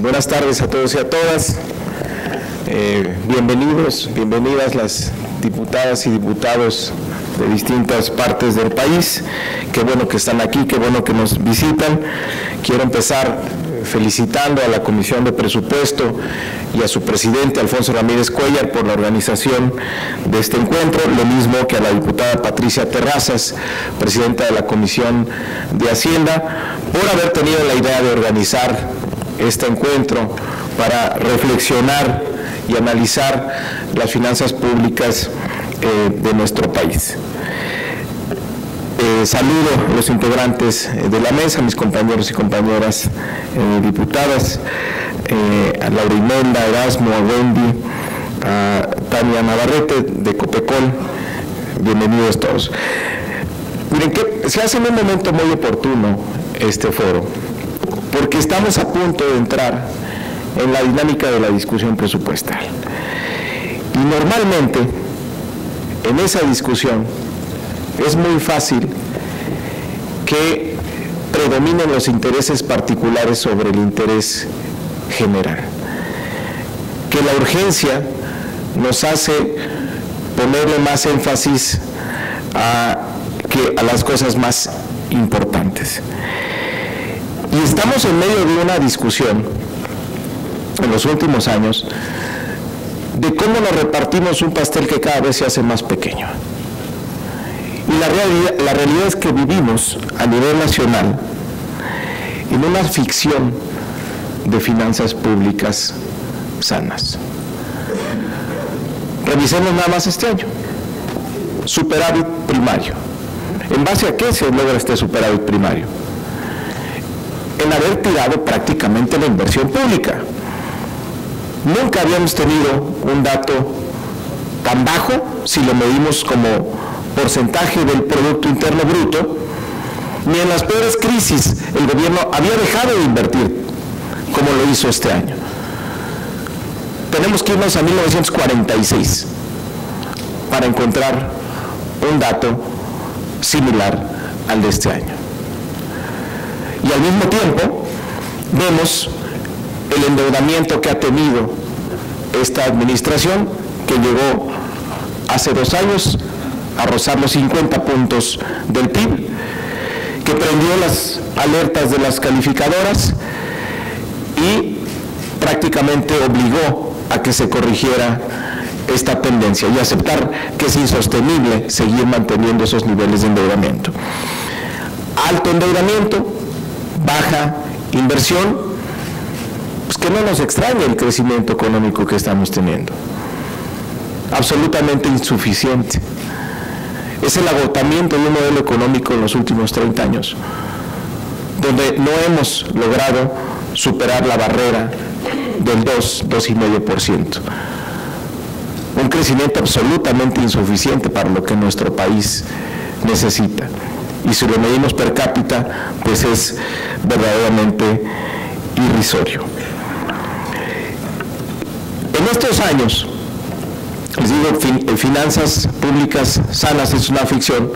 Buenas tardes a todos y a todas. Bienvenidos, bienvenidas las diputadas y diputados de distintas partes del país. Qué bueno que están aquí, qué bueno que nos visitan. Quiero empezar felicitando a la Comisión de Presupuesto y a su presidente, Alfonso Ramírez Cuellar, por la organización de este encuentro, lo mismo que a la diputada Patricia Terrazas, presidenta de la Comisión de Hacienda, por haber tenido la idea de organizar este encuentro para reflexionar y analizar las finanzas públicas de nuestro país. Saludo a los integrantes de la mesa, mis compañeros y compañeras diputadas, a Laura Imelda, a Erasmo, a Wendy, a Tania Navarrete de Copecol. Bienvenidos todos. Miren, que se hace en un momento muy oportuno este foro, porque estamos a punto de entrar en la dinámica de la discusión presupuestal. Y normalmente, en esa discusión, es muy fácil que predominen los intereses particulares sobre el interés general. Que la urgencia nos hace ponerle más énfasis a las cosas más importantes. Y estamos en medio de una discusión en los últimos años de cómo nos repartimos un pastel que cada vez se hace más pequeño. Y la realidad es que vivimos a nivel nacional en una ficción de finanzas públicas sanas. Revisemos nada más este año. Superávit primario. ¿En base a qué se logra este superávit primario? En haber tirado prácticamente la inversión pública. Nunca habíamos tenido un dato tan bajo, si lo medimos como porcentaje del Producto Interno Bruto, ni en las peores crisis el gobierno había dejado de invertir como lo hizo este año. Tenemos que irnos a 1946 para encontrar un dato similar al de este año. Y al mismo tiempo vemos el endeudamiento que ha tenido esta administración, que llegó hace 2 años a rozar los 50 puntos del PIB, que prendió las alertas de las calificadoras y prácticamente obligó a que se corrigiera esta tendencia y aceptar que es insostenible seguir manteniendo esos niveles de endeudamiento. Alto endeudamiento, baja inversión, pues que no nos extrañe el crecimiento económico que estamos teniendo. Absolutamente insuficiente. Es el agotamiento de un modelo económico en los últimos 30 años, donde no hemos logrado superar la barrera del 2,5%. Un crecimiento absolutamente insuficiente para lo que nuestro país necesita. Y si lo medimos per cápita, pues es verdaderamente irrisorio. En estos años, les digo, finanzas públicas sanas es una ficción,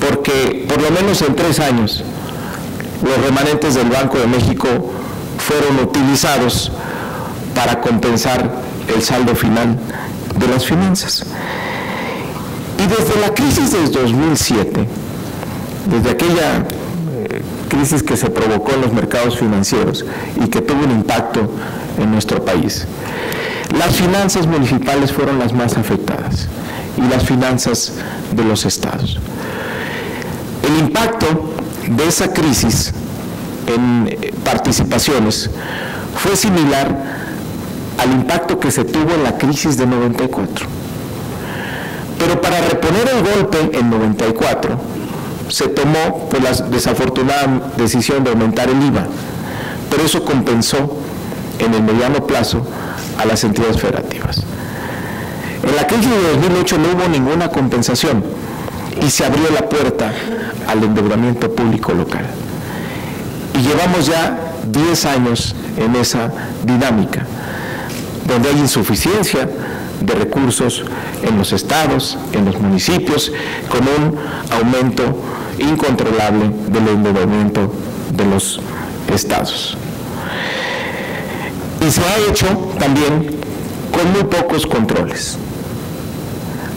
porque por lo menos en 3 años los remanentes del Banco de México fueron utilizados para compensar el saldo final de las finanzas. Y desde la crisis de 2007, desde aquella crisis que se provocó en los mercados financieros y que tuvo un impacto en nuestro país, las finanzas municipales fueron las más afectadas y las finanzas de los estados. El impacto de esa crisis en participaciones fue similar al impacto que se tuvo en la crisis de 94. Pero para reponer el golpe en 94 se tomó pues, la desafortunada decisión de aumentar el IVA, pero eso compensó en el mediano plazo a las entidades federativas. En la crisis de 2008 no hubo ninguna compensación y se abrió la puerta al endeudamiento público local. Y llevamos ya 10 años en esa dinámica, donde hay insuficiencia de recursos en los estados, en los municipios, con un aumento incontrolable del endeudamiento de los estados. Y se ha hecho también con muy pocos controles.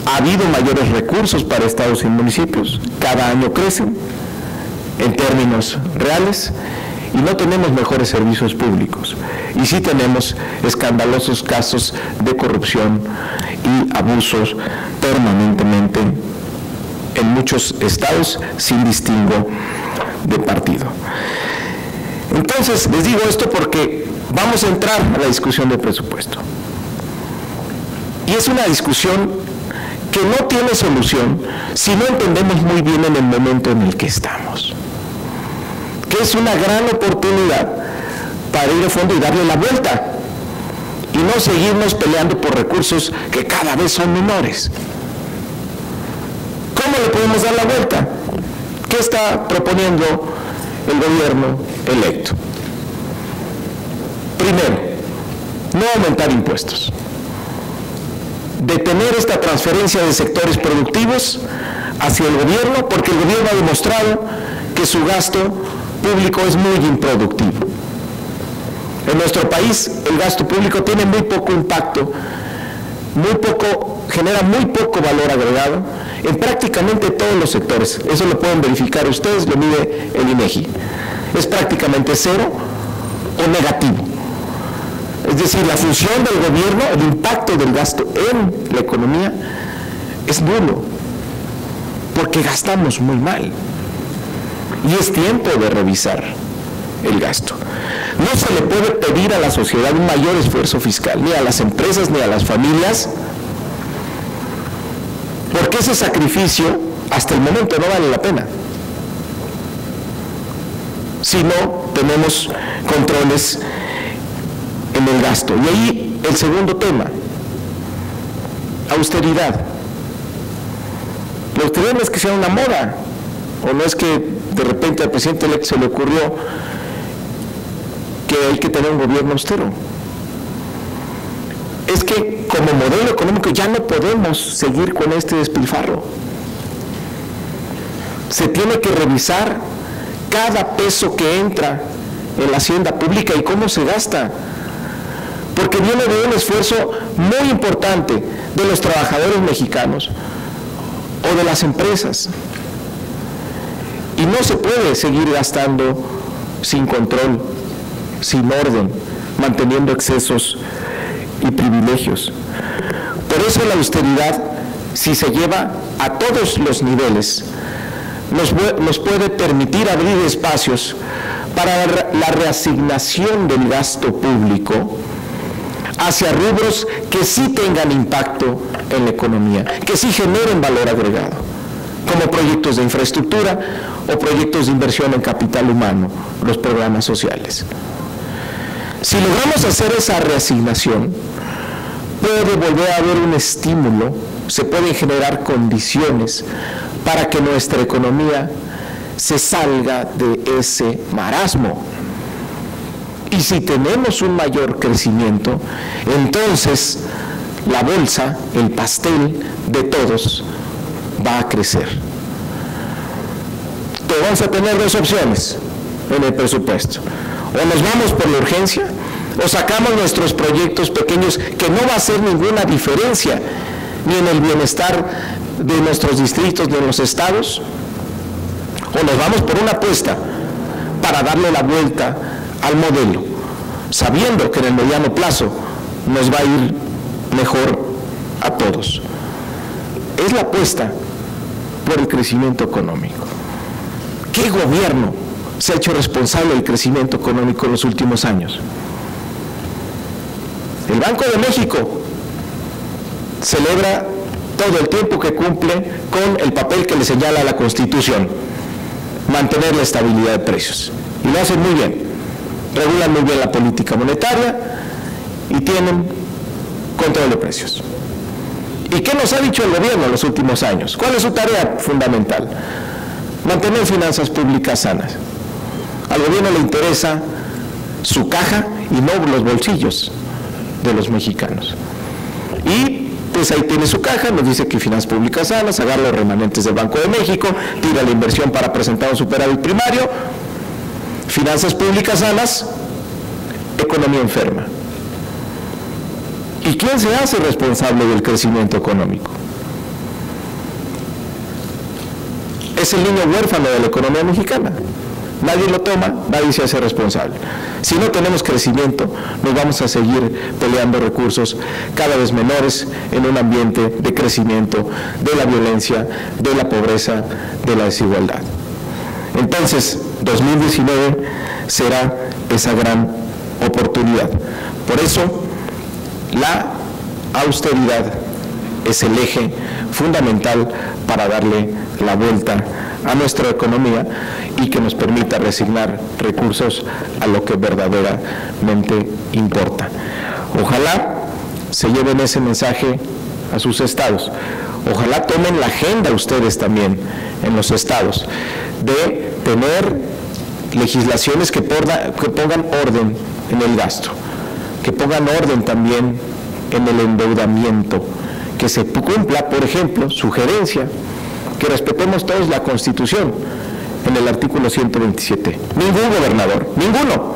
Ha habido mayores recursos para estados y municipios, cada año crecen en términos reales y no tenemos mejores servicios públicos. Y sí tenemos escandalosos casos de corrupción y abusos permanentemente en muchos estados sin distingo de partido. Entonces, les digo esto porque vamos a entrar a la discusión del presupuesto. Y es una discusión que no tiene solución si no entendemos muy bien en el momento en el que estamos. Que es una gran oportunidad para ir a fondo y darle la vuelta y no seguirnos peleando por recursos que cada vez son menores. ¿Cómo le podemos dar la vuelta? ¿Qué está proponiendo el gobierno electo? Primero, no aumentar impuestos. Detener esta transferencia de sectores productivos hacia el gobierno, porque el gobierno ha demostrado que su gasto público es muy improductivo. En nuestro país el gasto público tiene muy poco impacto, genera muy poco valor agregado en prácticamente todos los sectores. Eso lo pueden verificar ustedes, lo mide el INEGI. Es prácticamente cero o negativo. Es decir, la función del gobierno, el impacto del gasto en la economía es nulo, porque gastamos muy mal. Y es tiempo de revisar el gasto. No se le puede pedir a la sociedad un mayor esfuerzo fiscal, ni a las empresas ni a las familias, porque ese sacrificio hasta el momento no vale la pena, si no tenemos controles en el gasto. Y ahí el segundo tema, austeridad. La austeridad no es que sea una moda, o no es que de repente al presidente electo se le ocurrió que hay que tener un gobierno austero. Es que como modelo económico ya no podemos seguir con este despilfarro. Se tiene que revisar cada peso que entra en la hacienda pública y cómo se gasta, porque viene de un esfuerzo muy importante de los trabajadores mexicanos o de las empresas. Y no se puede seguir gastando sin control, sin orden, manteniendo excesos y privilegios. Por eso la austeridad, si se lleva a todos los niveles, nos puede permitir abrir espacios para la reasignación del gasto público hacia rubros que sí tengan impacto en la economía, que sí generen valor agregado, como proyectos de infraestructura o proyectos de inversión en capital humano, los programas sociales. Si logramos hacer esa reasignación, puede volver a haber un estímulo, se pueden generar condiciones para que nuestra economía se salga de ese marasmo. Y si tenemos un mayor crecimiento, entonces la bolsa, el pastel de todos va a crecer. Entonces vamos a tener dos opciones en el presupuesto. O nos vamos por la urgencia, o sacamos nuestros proyectos pequeños que no va a hacer ninguna diferencia ni en el bienestar de nuestros distritos ni en los estados, o nos vamos por una apuesta para darle la vuelta al modelo, sabiendo que en el mediano plazo nos va a ir mejor a todos. Es la apuesta por el crecimiento económico. ¿Qué gobierno se ha hecho responsable del crecimiento económico en los últimos años? El Banco de México celebra todo el tiempo que cumple con el papel que le señala la Constitución, mantener la estabilidad de precios. Y lo hacen muy bien, regulan muy bien la política monetaria y tienen control de precios. ¿Y qué nos ha dicho el gobierno en los últimos años? ¿Cuál es su tarea fundamental? Mantener finanzas públicas sanas. Al gobierno le interesa su caja y no los bolsillos de los mexicanos. Y pues ahí tiene su caja, nos dice que finanzas públicas sanas, agarra los remanentes del Banco de México, tira la inversión para presentar un superávit primario, finanzas públicas sanas, economía enferma. ¿Y quién se hace responsable del crecimiento económico? Es el niño huérfano de la economía mexicana. Nadie lo toma, nadie se hace responsable. Si no tenemos crecimiento, nos vamos a seguir peleando recursos cada vez menores en un ambiente de crecimiento, de la violencia, de la pobreza, de la desigualdad. Entonces, 2019 será esa gran oportunidad. Por eso, la austeridad es el eje fundamental para darle la vuelta a nuestra economía y que nos permita reasignar recursos a lo que verdaderamente importa. Ojalá se lleven ese mensaje a sus estados. Ojalá tomen la agenda ustedes también en los estados de tener legislaciones que pongan orden en el gasto, que pongan orden también en el endeudamiento, que se cumpla, por ejemplo, sugerencia, que respetemos todos la Constitución en el artículo 127. Ningún gobernador, ninguno,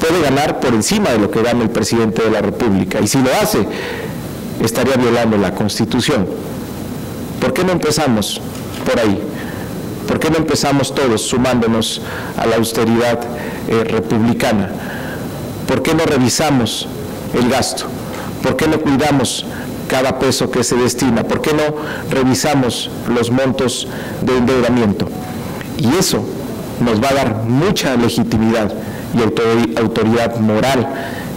puede ganar por encima de lo que gana el presidente de la República, y si lo hace, estaría violando la Constitución. ¿Por qué no empezamos por ahí? ¿Por qué no empezamos todos sumándonos a la austeridad republicana? ¿Por qué no revisamos el gasto? ¿Por qué no cuidamos cada peso que se destina? ¿Por qué no revisamos los montos de endeudamiento? Y eso nos va a dar mucha legitimidad y autoridad moral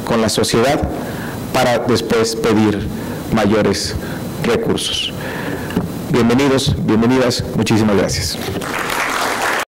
con la sociedad para después pedir mayores recursos. Bienvenidos, bienvenidas, muchísimas gracias.